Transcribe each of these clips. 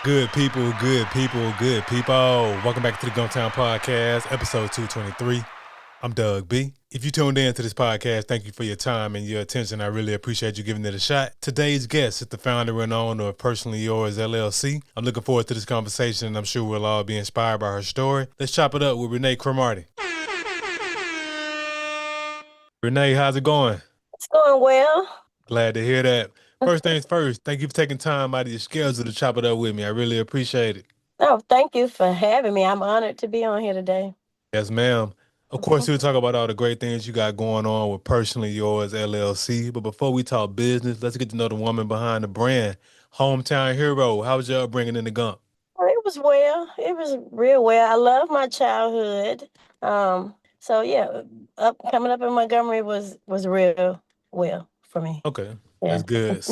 Good people, good people, good people. Welcome back to the Gumtown Podcast, episode 223. I'm Doug B. If you tuned in to this podcast, thank you for your time and your attention. I really appreciate you giving it a shot. Today's guest is the founder and owner of Personally Yours, LLC. I'm looking forward to this conversation, and I'm sure we'll all be inspired by her story. Let's chop it up with Renee Cromartie. Renee, how's it going? It's going well. Glad to hear that. First things first, thank you for taking time out of your schedule to chop it up with me. I really appreciate it. Oh, thank you for having me. I'm honored to be on here today. Yes, ma'am. Of course, we'll talk about all the great things you got going on with Personally Yours LLC. But before we talk business, let's get to know the woman behind the brand. Hometown hero. How was your upbringing in the Gump? Oh, it was well. It was real well. I love my childhood. So yeah, up coming up in Montgomery was real well for me. Okay, that's Yeah, good.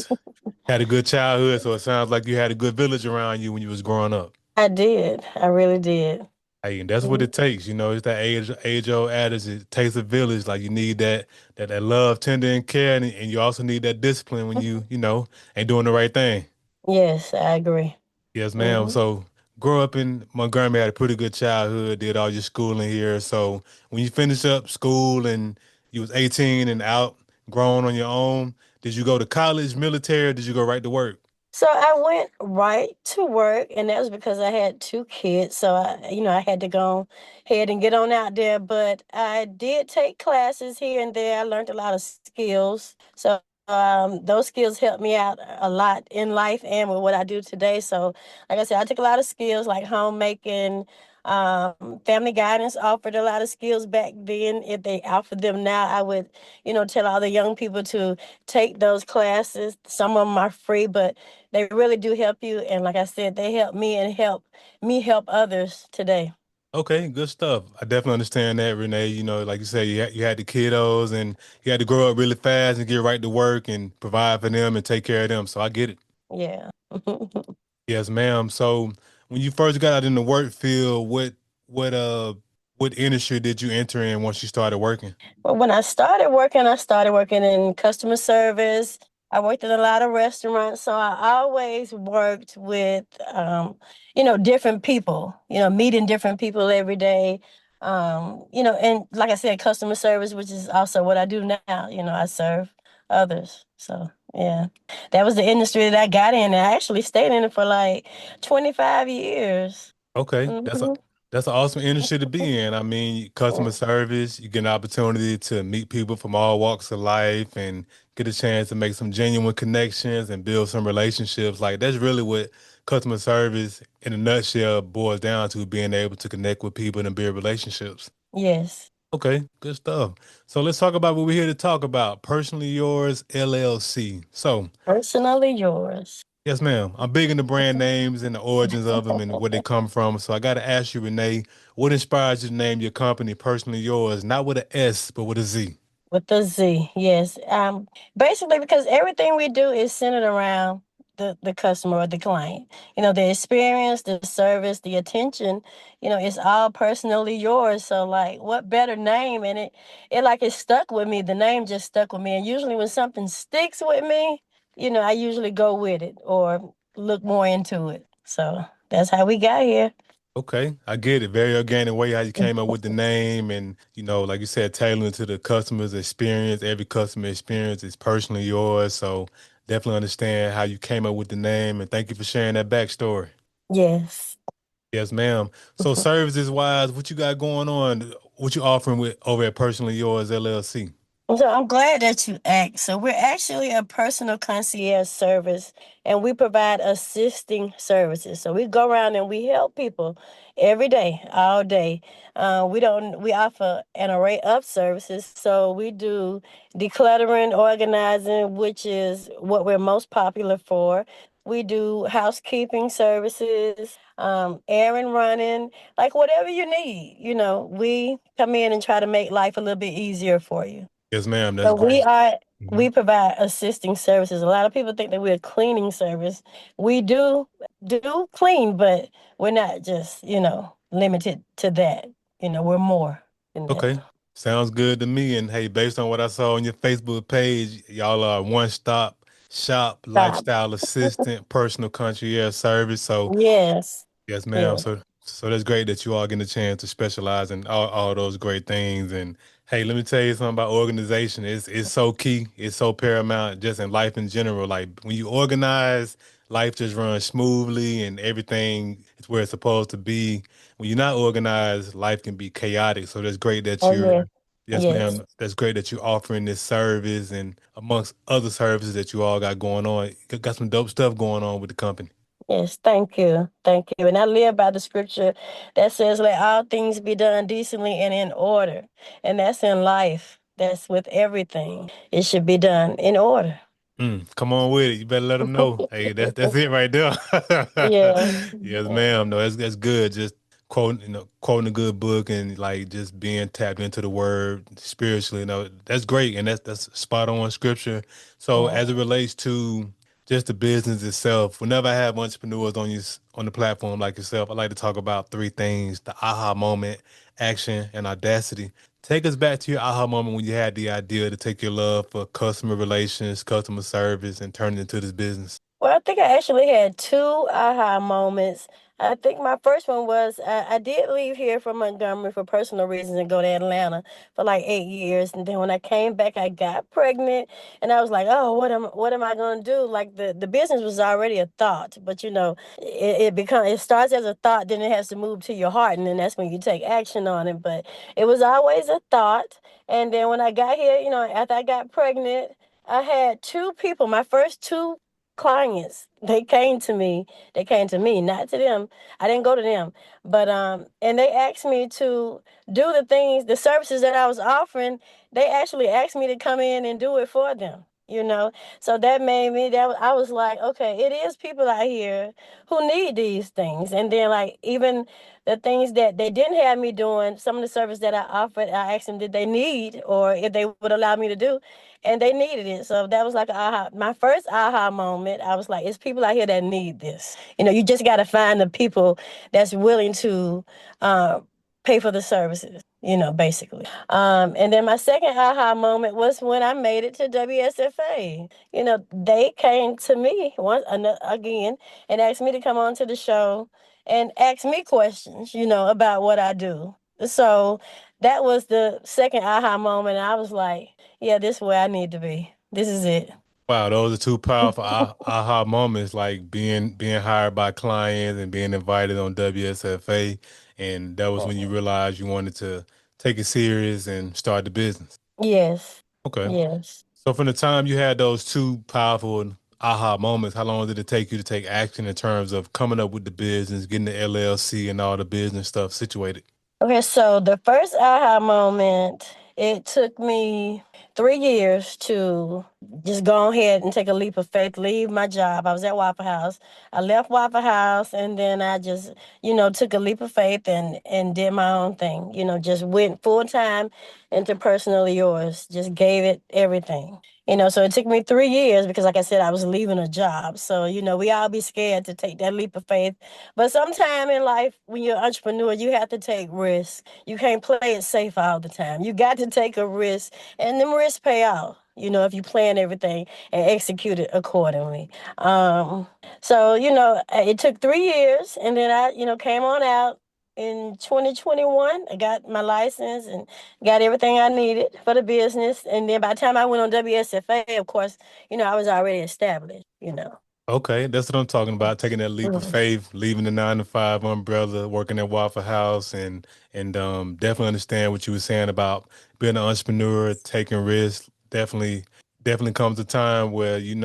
Had a good childhood, so it sounds like you had a good village around you when you was growing up. I did. I really did. Hey, and that's what Mhm. it takes. It's that age old adage. It takes a village. Like you need that love, tender, and care, and you also need that discipline when you ain't doing the right thing. Yes, I agree. Yes, ma'am. Hmm. So, grew up in Montgomery, had a pretty good childhood, did all your schooling here. So, when you finished up school and you was 18 and out, grown on your own, did you go to college, military, or did you go right to work? So I went right to work, and that was because I had two kids. So I had to go ahead and get on out there. But I did take classes here and there. I learned a lot of skills. So those skills helped me out a lot in life and with what I do today. So, like I said, I took a lot of skills like homemaking. Family guidance offered a lot of skills back then. If they offered them now, I would, tell all the young people to take those classes. Some of them are free, but they really do help you. And like I said, they help me and help me help others today. Okay, good stuff. I definitely understand that, Renee. Like you said, you had the kiddos and you had to grow up really fast and get right to work and provide for them and take care of them. So, I get it. Yeah. Yes, ma'am. So, when you first got out in the work field, what what industry did you enter in once you started working? Well, when I started working in customer service. I worked in a lot of restaurants, so I always worked with, different people. Meeting different people every day. And like I said, customer service, which is also what I do now. I serve others. So yeah, that was the industry that I got in. And I actually stayed in it for like 25 years. Okay, Hmm. that's an awesome industry to be in. I mean, customer service, you get an opportunity to meet people from all walks of life and get a chance to make some genuine connections and build some relationships. Like that's really what customer service in a nutshell boils down to, being able to connect with people and build relationships. Yes. Okay, good stuff. So let's talk about what we're here to talk about. Personally Yours LLC. So, Personally yours. yes, ma'am. I'm big into brand names and the origins of them and where they come from. So I got to ask you, Renee, what inspires you to name your company Personally Yours, not with an S, but with a Z? With the Z, yes. Basically because everything we do is centered around the customer or the client. The experience, the service, the attention, it's all personally yours. So like what better name? And it stuck with me. The name just stuck with me. And usually when something sticks with me, I usually go with it or look more into it. So that's how we got here. Okay, I get it. Very organic way how you came up with the name and, like you said, tailoring to the customer's experience. Every customer experience is personally yours. So definitely understand how you came up with the name and thank you for sharing that backstory. Yes. Yes, ma'am. So services wise, what you got going on? What you offering with over at Personally Yours LLC? So I'm glad that you asked. So we're actually a personal concierge service and we provide assisting services. So we go around and we help people every day, all day. We offer an array of services. So we do decluttering, organizing, which is what we're most popular for. We do housekeeping services, errand running, like whatever you need. We come in and try to make life a little bit easier for you. Yes, ma'am. That's So great. we Mhm. provide assisting services. A lot of people think that we're a cleaning service. We do clean, but we're not just, limited to that. We're more than that. Okay. Sounds good to me. And hey, based on what I saw on your Facebook page, y'all are one stop. shop, Stop. lifestyle assistant, personal concierge service. So Yes. yes, ma'am. Yes. So that's great that you all getting a chance to specialize in all those great things. And hey, let me tell you something about organization. It's so key. It's so paramount just in life in general. Like when you organize, life just runs smoothly and everything is where it's supposed to be. When you're not organized, life can be chaotic. So that's great that Oh you're yes. yes, Yes. ma'am. That's great that you're offering this service and amongst other services that you all got going on. Got some dope stuff going on with the company. Yes, thank you. Thank you. And I live by the scripture that says, let all things be done decently and in order. And that's in life. That's with everything. It should be done in order. Come on with it. You better let them know. Hey, that's it right there. Yeah. Yes, Yeah. ma'am. No, that's good. Just quoting a good book and like just being tapped into the word spiritually. That's great, and that's spot on scripture. So Yeah. as it relates to just the business itself, whenever I have entrepreneurs on the platform like yourself, I like to talk about three things: the aha moment, action, and audacity. Take us back to your aha moment when you had the idea to take your love for customer relations, customer service, and turn it into this business. Well, I think I actually had two aha moments. I think my first one was I did leave here from Montgomery for personal reasons and go to Atlanta for like 8 years. And then when I came back, I got pregnant, and I was like, "Oh, what am I going to do?" Like the business was already a thought, but it starts as a thought, then it has to move to your heart, and then that's when you take action on it. But it was always a thought. And then when I got here, after I got pregnant, I had two people, my first two clients. They came to me, not to them. I didn't go to them. But and they asked me to do the services that I was offering. They actually asked me to come in and do it for them. So that made me that I was like, okay, it is people out here who need these things. And then like even the things that they didn't have me doing, some of the service that I offered, I asked them did they need or if they would allow me to do, and they needed it. So that was like my first aha moment. I was like, it's people out here that need this. You just got to find the people that's willing to uh, pay for the services. Basically. And then my second aha moment was when I made it to WSFA. They came to me again and asked me to come on to the show and ask me questions, about what I do. So that was the second aha moment. I was like, yeah, this is where I need to be. This is it. Wow, those are two powerful aha moments, like being hired by clients and being invited on WSFA, and that was when you realized you wanted to take it serious and start the business. Yes. Okay. Yes. So from the time you had those two powerful aha moments, how long did it take you to take action in terms of coming up with the business, getting the LLC and all the business stuff situated? Okay, so the first aha moment, it took me 3 years to just go ahead and take a leap of faith, leave my job. I was at Waffle House. I left Waffle House and then I just, took a leap of faith and did my own thing. Just went full time into Personally Yours, just gave it everything. So it took me 3 years because, like I said, I was leaving a job. So, we all be scared to take that leap of faith, but sometime in life, when you're an entrepreneur, you have to take risks. You can't play it safe all the time. You got to take a risk, and them risks pay out. If you plan everything and execute it accordingly. So it took 3 years, and then I, came on out in 2021. I got my license and got everything I needed for the business. And then by the time I went on WSFA, of course, I was already established. Okay, that's what I'm talking about. Taking that leap of Mhm. faith, leaving the 9 to 5 umbrella, working at Waffle House, and definitely understand what you were saying about being an entrepreneur, taking risks. Definitely comes a time where you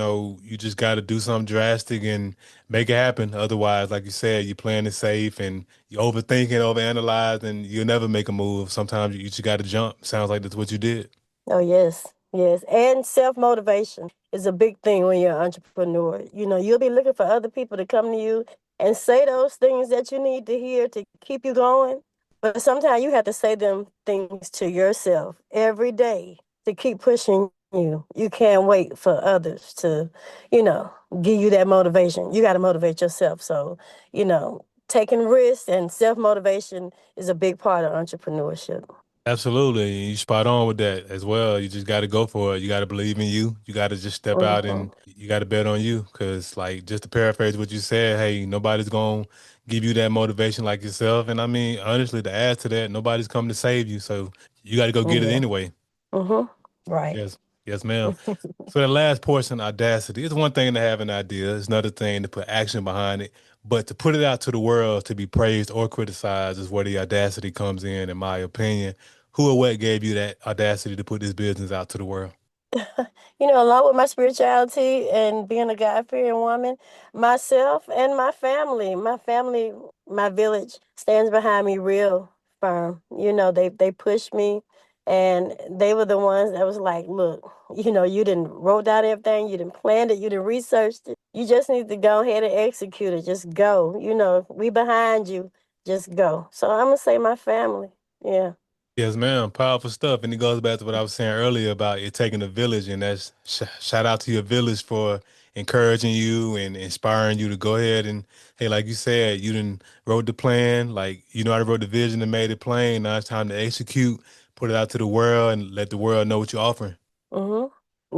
just got to do something drastic and make it happen. Otherwise, like you said, you're playing it safe and you overthinking, overanalyze, and you'll never make a move. Sometimes you just got to jump. Sounds like that's what you did. Oh, yes, yes. And self-motivation is a big thing when you're an entrepreneur. You'll be looking for other people to come to you and say those things that you need to hear to keep you going. But sometimes you have to say them things to yourself every day to keep pushing you. You can't wait for others to, you know, give you that motivation. You got to motivate yourself. So, taking risks and self-motivation is a big part of entrepreneurship. Absolutely. You spot on with that as well. You just got to go for it. You got to believe in you. You got to just step out Hmm. and you got to bet on you. Cause like just to paraphrase what you said, hey, nobody's going to give you that motivation like yourself. And I mean, honestly, to add to that, nobody's coming to save you. So you got to go get it Yeah. anyway. Hmm. Right. Yes. Yes, ma'am. So the last portion, audacity, it's one thing to have an idea. It's another thing to put action behind it. But to put it out to the world to be praised or criticized is where the audacity comes in my opinion. Who or what gave you that audacity to put this business out to the world? Along with my spirituality and being a God-fearing woman, myself and my family, my village stands behind me real firm. They pushed me, and they were the ones that was like, "Look, you didn't wrote down everything, you didn't planned it, you didn't researched it. You just need to go ahead and execute it. Just go. We behind you. Just go." So I'm gonna say my family. Yeah. Yes, ma'am. Powerful stuff. And it goes back to what I was saying earlier about it taking a village. And that's shout out to your village for encouraging you and inspiring you to go ahead and, hey, like you said, you didn't wrote the plan. Like, I wrote the vision and made it plain. Now it's time to execute, put it out to the world and let the world know what you're offering. Mhm.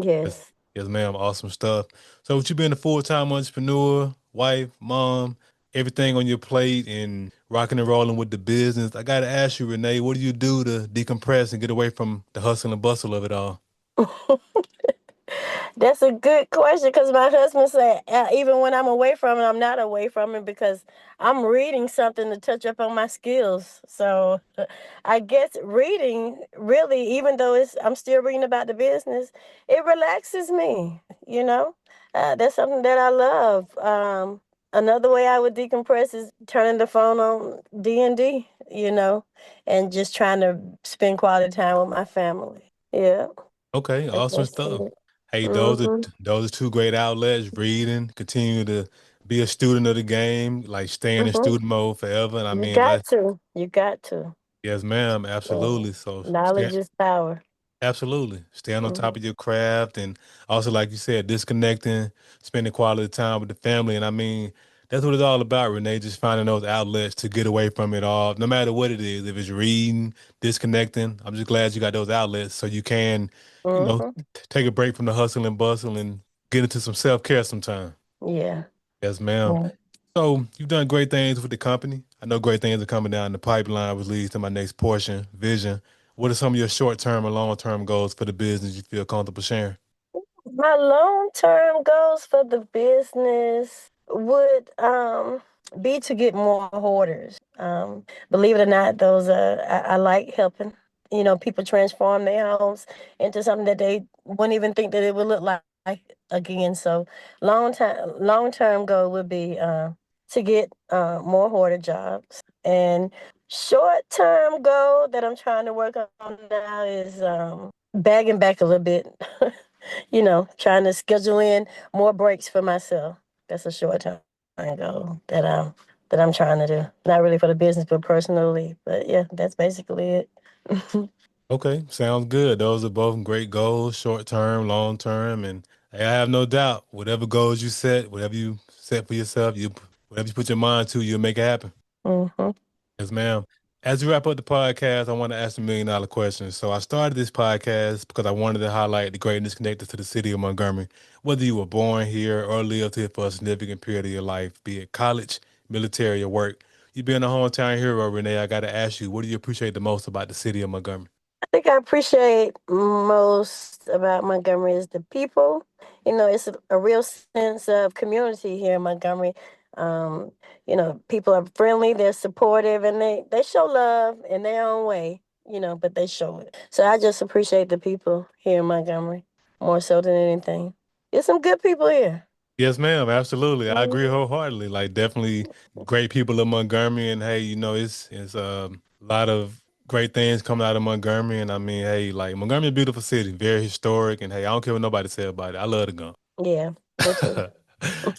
Yes, Yes. yes, ma'am. Awesome stuff. So, with you being a full-time entrepreneur, wife, mom, everything on your plate, and rocking and rolling with the business, I gotta ask you, Renee, what do you do to decompress and get away from the hustle and bustle of it all? That's a good question because my husband said, even when I'm away from it, I'm not away from it because I'm reading something to touch up on my skills. So I guess reading really, even though I'm still reading about the business, it relaxes me. That's something that I love. Another way I would decompress is turning the phone on D&D, and just trying to spend quality time with my family. Yeah, Okay, that's awesome stuff. basically it. Hey, Hmm. those are two great outlets. Reading, continue to be a student of the game, like staying in Hmm. student mode forever. And I You mean, got like, to. You got to. yes, ma'am, Yeah. absolutely. So stay. Knowledge is power. Absolutely. Staying on top Hmm. of your craft and also, like you said, disconnecting, spending quality time with the family. And I mean, that's what it's all about, Renee, just finding those outlets to get away from it all, no matter what it is. If it's reading, disconnecting, I'm just glad you got those outlets so you can, you know, Hmm. take a break from the hustle and bustle and get into some self-care sometime. Yeah. Yes, ma'am. Right. So you've done great things with the company. I know great things are coming down the pipeline, which leads to my next portion, vision. What are some of your short-term or long-term goals for the business you feel comfortable sharing? My long-term goals for the business would be to get more hoarders. Believe it or not, those I like helping. People transform their homes into something that they wouldn't even think that it would look like again. So long term goal would be to get more hoarder jobs. And short-term goal that I'm trying to work on now is bagging back a little bit. Trying to schedule in more breaks for myself. That's a short time goal that I'm trying to do. Not really for the business, but personally. But yeah, that's basically it. Okay, sounds good. Those are both great goals, short-term, long-term, and hey, I have no doubt whatever goals you set, whatever you set for yourself, whatever you put your mind to, you'll make it happen. Hmm. Yes, ma'am. As we wrap up the podcast, I want to ask $1 million question. So I started this podcast because I wanted to highlight the greatness connected to the city of Montgomery. Whether you were born here or lived here for a significant period of your life, be it college, military, or work, you being a hometown hero, Renee, I got to ask you, what do you appreciate the most about the city of Montgomery? I think I appreciate most about Montgomery is the people. It's a real sense of community here in Montgomery. Um, people are friendly, they're supportive, and they show love in their own way, but they show it. So I just appreciate the people here in Montgomery more so than anything. There's some good people here. Yes, ma'am. Absolutely. I agree Mhm. wholeheartedly. Like definitely great people in Montgomery and hey, it's a lot of great things coming out of Montgomery and I mean, hey, like Montgomery a beautiful city, very historic and hey, I don't care what nobody say about it. I love the gun. Yeah, me too.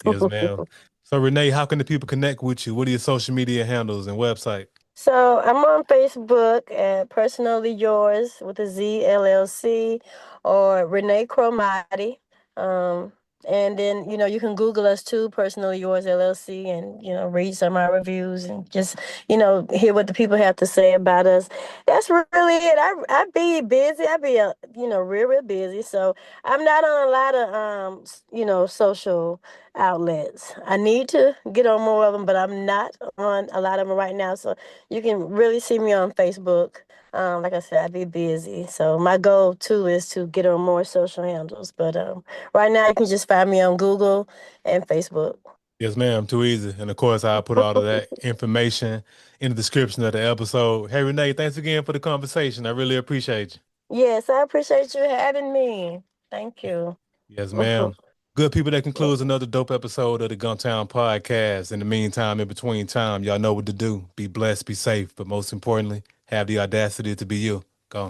Yes, ma'am. So Renee, how can the people connect with you? What are your social media handles and website? So I'm on Facebook at Personally Yours with a Z LLC or Renee Cromartie. Um, And then, you can Google us too, Personally Yours LLC, and, read some of our reviews and just, hear what the people have to say about us. That's really it. I be busy. I be, real, real busy. So I'm not on a lot of, social outlets. I need to get on more of them, but I'm not on a lot of them right now. So you can really see me on Facebook. Like I said, I be busy. So my goal too is to get on more social handles. But right now, you can just find me on Google and Facebook. Yes, ma'am. Too easy. And of course, I'll put all of that information in the description of the episode. Hey, Renee, thanks again for the conversation. I really appreciate Yes, I appreciate you having me. Thank you. you. Yes, ma'am. Good people, that concludes another dope episode of the Guntown Podcast. In the meantime, in between time, y'all know what to do. Be blessed, be safe, but most importantly, have the audacity to be you.